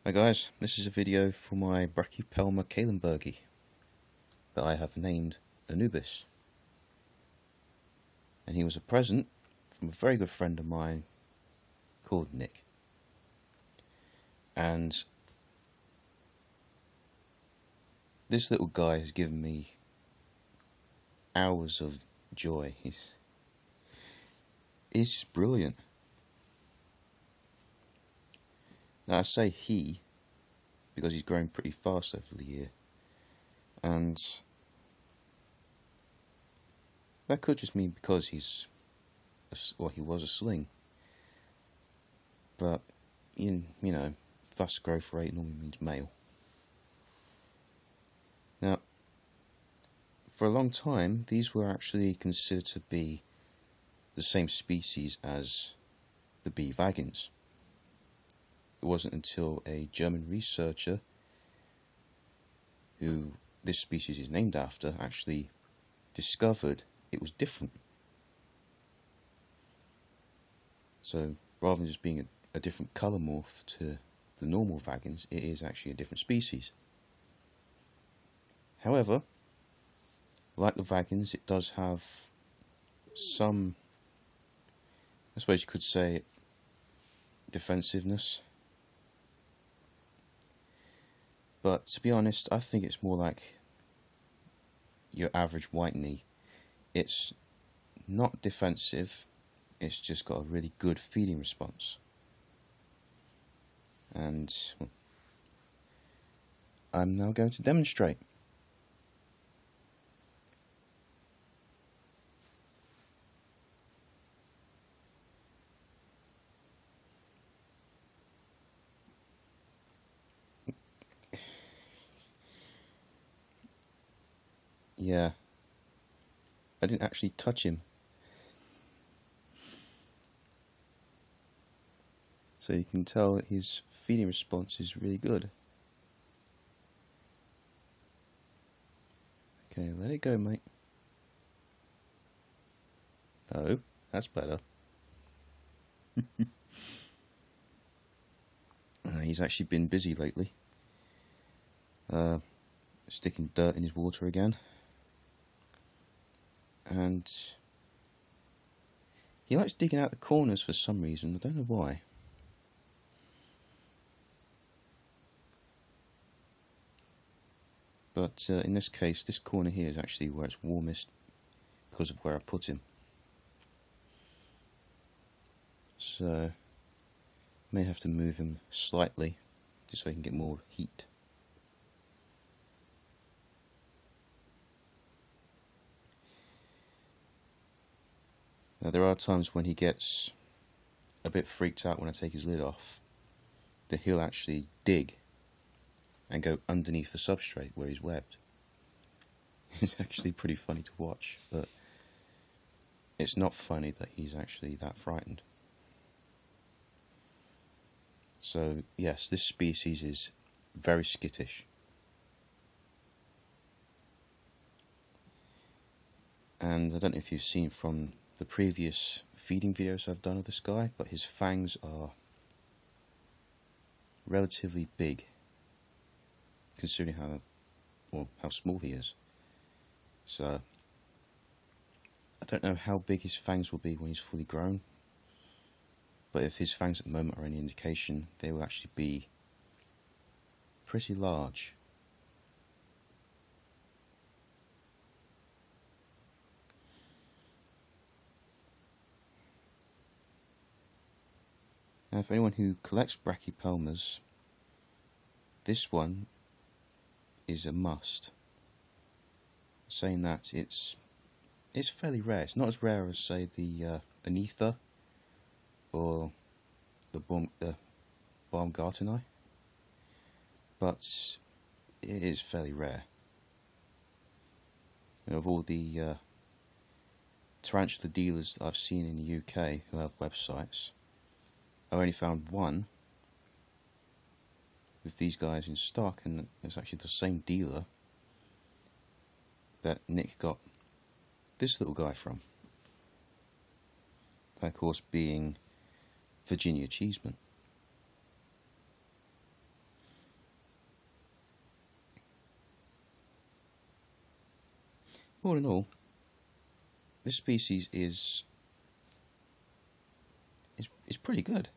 Hi guys, this is a video for my Brachypelma Kahlenbergi that I have named Anubis. And he was a present from a very good friend of mine called Nick. And this little guy has given me hours of joy. He's just brilliant. Now I say he because he's grown pretty fast over the year, and that could just mean because he was a sling. But you know, fast growth rate normally means male. Now, for a long time, these were actually considered to be the same species as the B. vagans. It wasn't until a German researcher, who this species is named after, actually discovered it was different. So rather than just being a different colour morph to the normal vagans, it is actually a different species. However, like the vagans, it does have some, I suppose you could say, defensiveness. But to be honest, I think it's more like your average white knee. It's not defensive, it's just got a really good feeding response. And I'm now going to demonstrate. Yeah, I didn't actually touch him. So you can tell that his feeding response is really good. Okay, let it go, mate. Oh, that's better. He's actually been busy lately. Sticking dirt in his water again. And he likes digging out the corners for some reason, I don't know why. But in this case, this corner here is actually where it's warmest because of where I put him. So, may have to move him slightly just so I can get more heat. Now, there are times when he gets a bit freaked out when I take his lid off, that he'll actually dig and go underneath the substrate where he's webbed. It's actually pretty funny to watch, but it's not funny that he's actually that frightened. So yes, this species is very skittish. And I don't know if you've seen from the previous feeding videos I've done of this guy, but his fangs are relatively big, considering how small he is. So I don't know how big his fangs will be when he's fully grown, but if his fangs at the moment are any indication, they will actually be pretty large. Now, for anyone who collects Brachypelmas, this one is a must. Saying that, it's fairly rare. It's not as rare as, say, the Anether or the Baumgarteni, but it is fairly rare. And of all the tarantula dealers that I've seen in the UK who have websites, I've only found one with these guys in stock, and it's actually the same dealer that Nick got this little guy from. That, of course, being Virginia Cheeseman. all in all, this species is pretty good.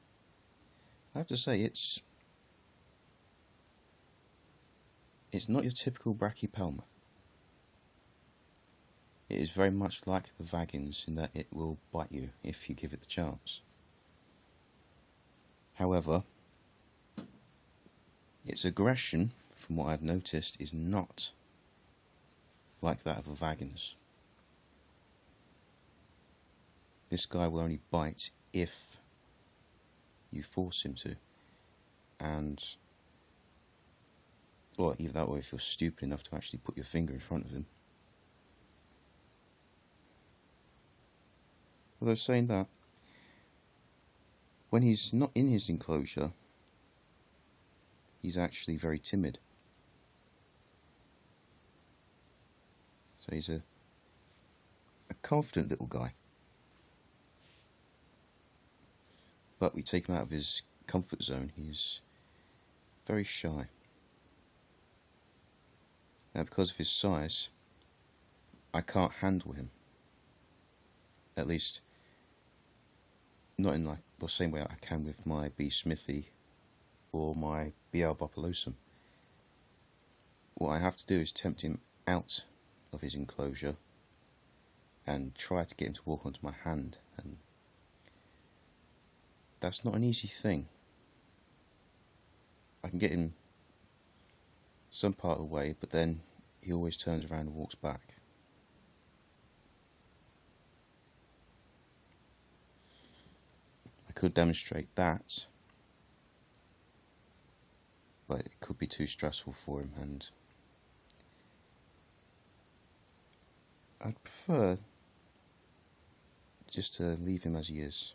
I have to say, it's not your typical Brachypelma. It is very much like the vagins in that it will bite you if you give it the chance. However, its aggression, from what I've noticed, is not like that of a vagins. This guy will only bite if you force him to, and or either that or if you're stupid enough to actually put your finger in front of him. Although saying that, when he's not in his enclosure, he's actually very timid. So he's a confident little guy. But we take him out of his comfort zone, he's very shy. Now, because of his size, I can't handle him. At least, not in like the same way I can with my B. smithi or my B. albopilosum. What I have to do is tempt him out of his enclosure and try to get him to walk onto my hand, and that's not an easy thing. I can get him some part of the way, but then he always turns around and walks back. I could demonstrate that, but it could be too stressful for him, and I'd prefer just to leave him as he is.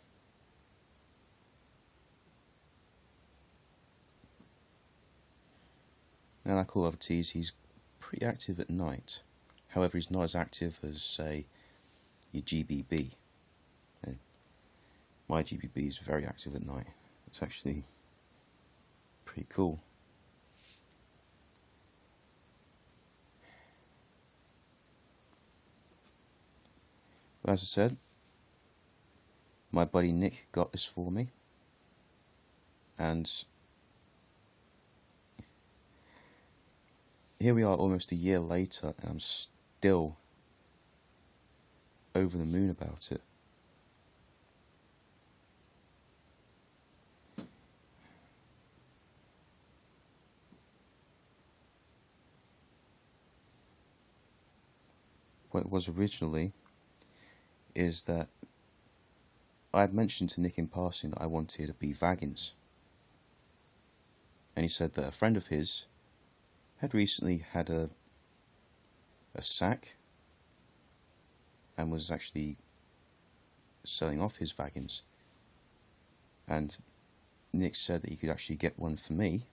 Now, like all other Ts, he's pretty active at night. However, he's not as active as, say, your GBB. My GBB is very active at night. It's actually pretty cool. But as I said, my buddy Nick got this for me, and here we are almost a year later, and I'm still over the moon about it. What it was originally is that I had mentioned to Nick in passing that I wanted to be vagins, and he said that a friend of his had recently had a sack and was actually selling off his vagins, and Nick said that he could actually get one for me,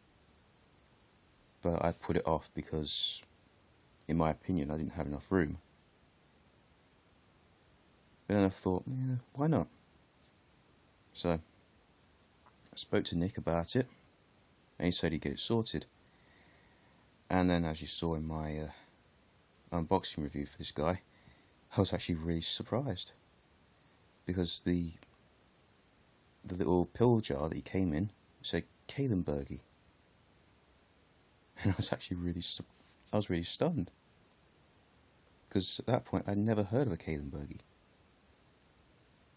but I put it off because, in my opinion, I didn't have enough room. But then I thought, yeah, why not? So I spoke to Nick about it, and he said he'd get it sorted. And then, as you saw in my unboxing review for this guy, I was actually really surprised, because the little pill jar that he came in said Kahlenbergi, and I was actually really stunned, because at that point I'd never heard of a Kahlenbergi.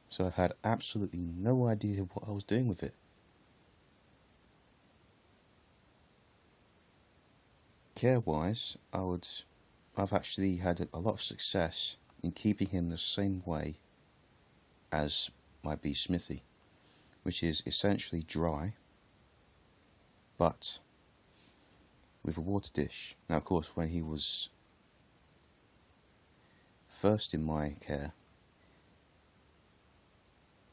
So I had absolutely no idea what I was doing with it. Care-wise, I've actually had a lot of success in keeping him the same way as my B. smithi, which is essentially dry, but with a water dish. Now, of course, when he was first in my care,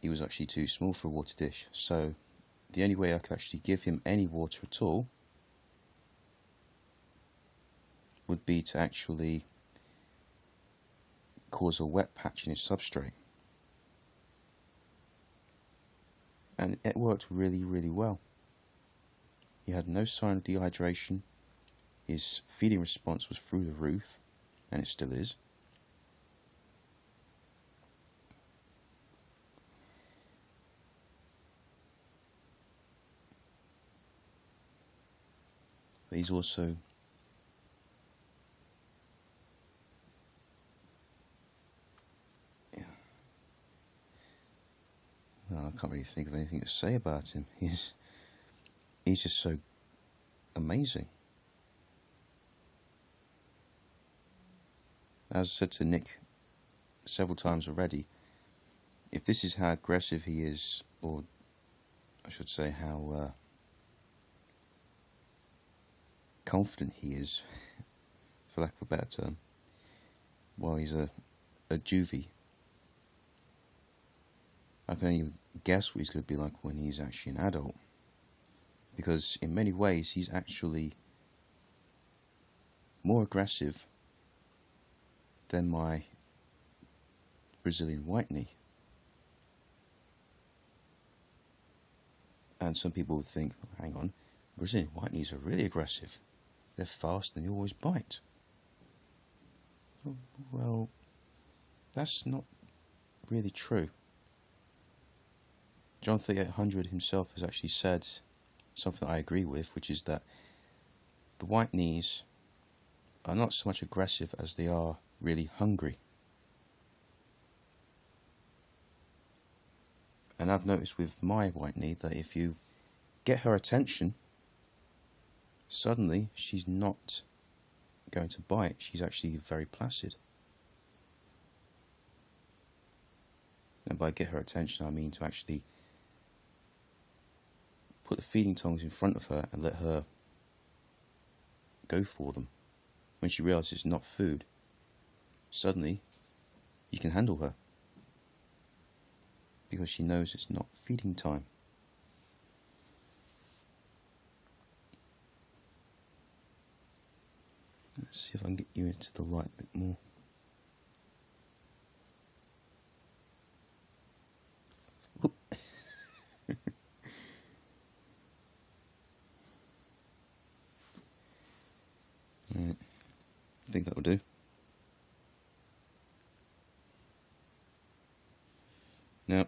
he was actually too small for a water dish, so the only way I could actually give him any water at all would be to actually cause a wet patch in his substrate. And it worked really, really well. He had no sign of dehydration, his feeding response was through the roof, and it still is. but he's also well, I can't really think of anything to say about him. He's just so amazing. As I said to Nick several times already, if this is how aggressive he is, or I should say how confident he is, for lack of a better term, while he's a juvie, I can only guess what he's going to be like when he's actually an adult. Because in many ways he's actually more aggressive than my Brazilian white knee. And some people would think, oh, hang on, Brazilian white knees are really aggressive. They're fast and they always bite. Well, that's not really true. John 3800 himself has actually said something I agree with, which is that the white knees are not so much aggressive as they are really hungry. And I've noticed with my white knee that if you get her attention, suddenly she's not going to bite. She's actually very placid. And by get her attention, I mean to actually put the feeding tongs in front of her and let her go for them. When she realises it's not food, suddenly you can handle her, because she knows it's not feeding time. Let's see if I can get you into the light a bit more. Right. I think that will do. Now,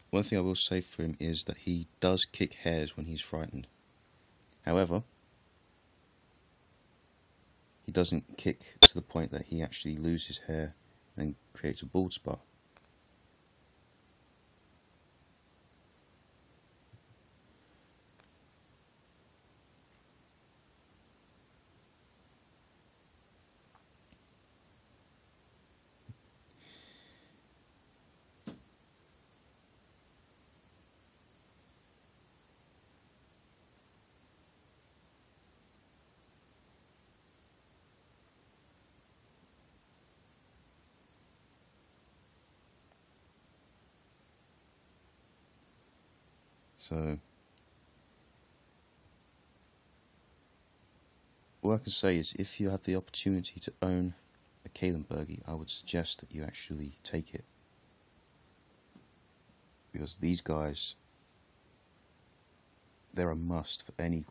one thing I will say for him is that he does kick hairs when he's frightened. However, he doesn't kick to the point that he actually loses hair and creates a bald spot. So, all I can say is, if you have the opportunity to own a Kahlenbergi, I would suggest that you actually take it. Because these guys, they're a must for any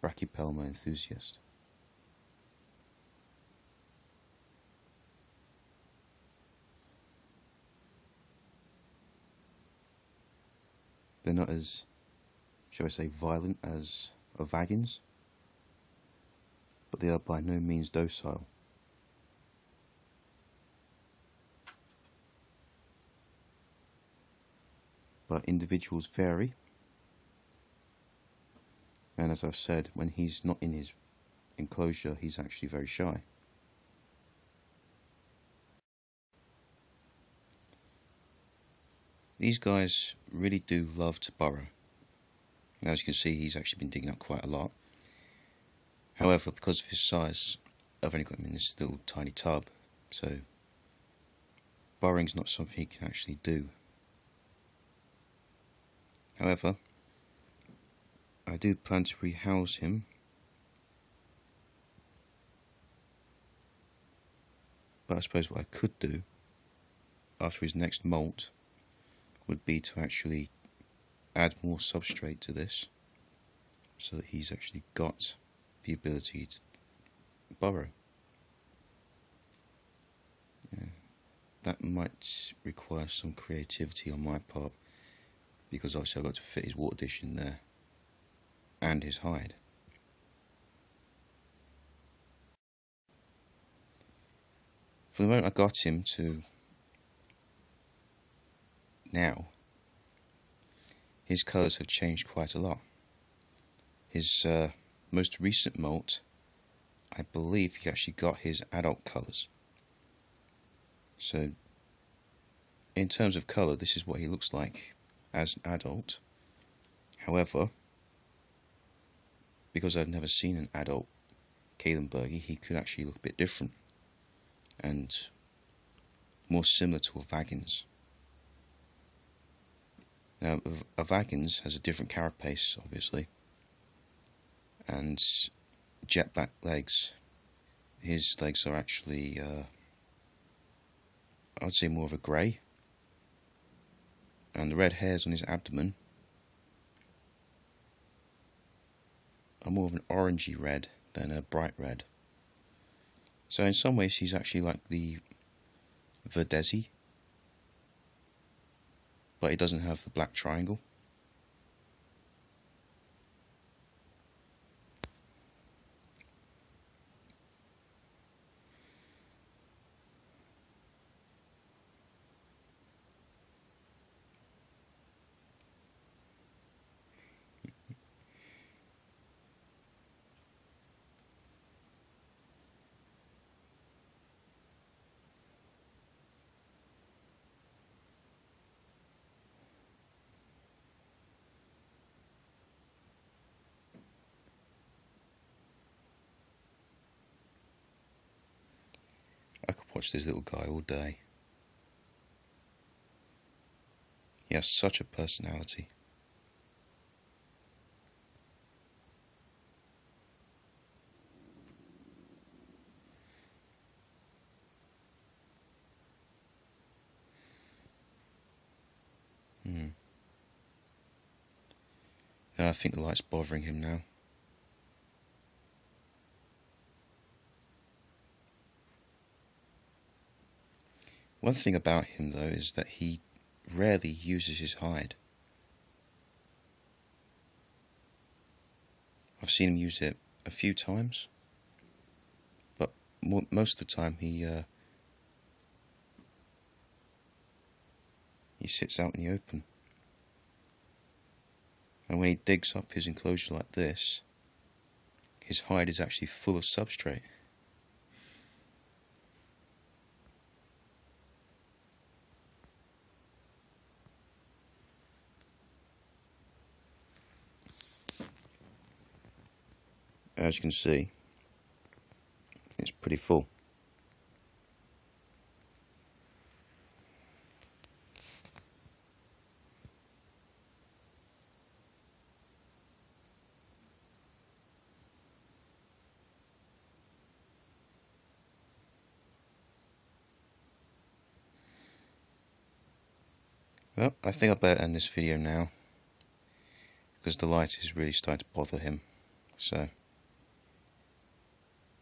Brachypelma enthusiast. They're not as, shall I say, violent as Vagins, but they are by no means docile. But individuals vary, and as I've said, when he's not in his enclosure, he's actually very shy. These guys really do love to burrow. Now, as you can see, he's actually been digging up quite a lot. However, because of his size, I've only got him in this little tiny tub, so burrowing's not something he can actually do. However, I do plan to rehouse him, but I suppose what I could do after his next molt would be to actually add more substrate to this, so that he's actually got the ability to burrow. Yeah, that might require some creativity on my part, because obviously I've got to fit his water dish in there and his hide. From the moment I got him to now, his colours have changed quite a lot. His most recent molt, I believe he actually got his adult colours. So, in terms of colour, this is what he looks like as an adult. However, because I've never seen an adult Kahlenbergi, he could actually look a bit different and more similar to a Vagans. Now, a Vagans has a different carapace, obviously, and jet black legs. His legs are actually, I would say, more of a grey, and the red hairs on his abdomen are more of an orangey red than a bright red. So in some ways he's actually like the Verdesi, but he doesn't have the black triangle. I could watch this little guy all day. He has such a personality. I think the light's bothering him now. One thing about him, though, is that he rarely uses his hide. I've seen him use it a few times, but most of the time he sits out in the open. And when he digs up his enclosure like this, his hide is actually full of substrate. As you can see, it's pretty full. Well, I think I better end this video now, because the light is really starting to bother him, so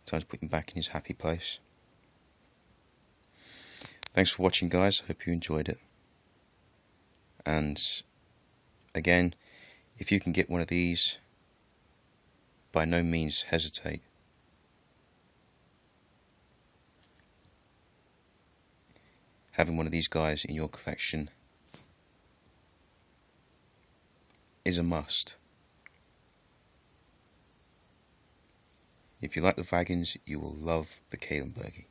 time to put him back in his happy place. Thanks for watching, guys. I hope you enjoyed it. And again, if you can get one of these, by no means hesitate. Having one of these guys in your collection is a must. If you like the Vagans, you will love the Kahlenbergi.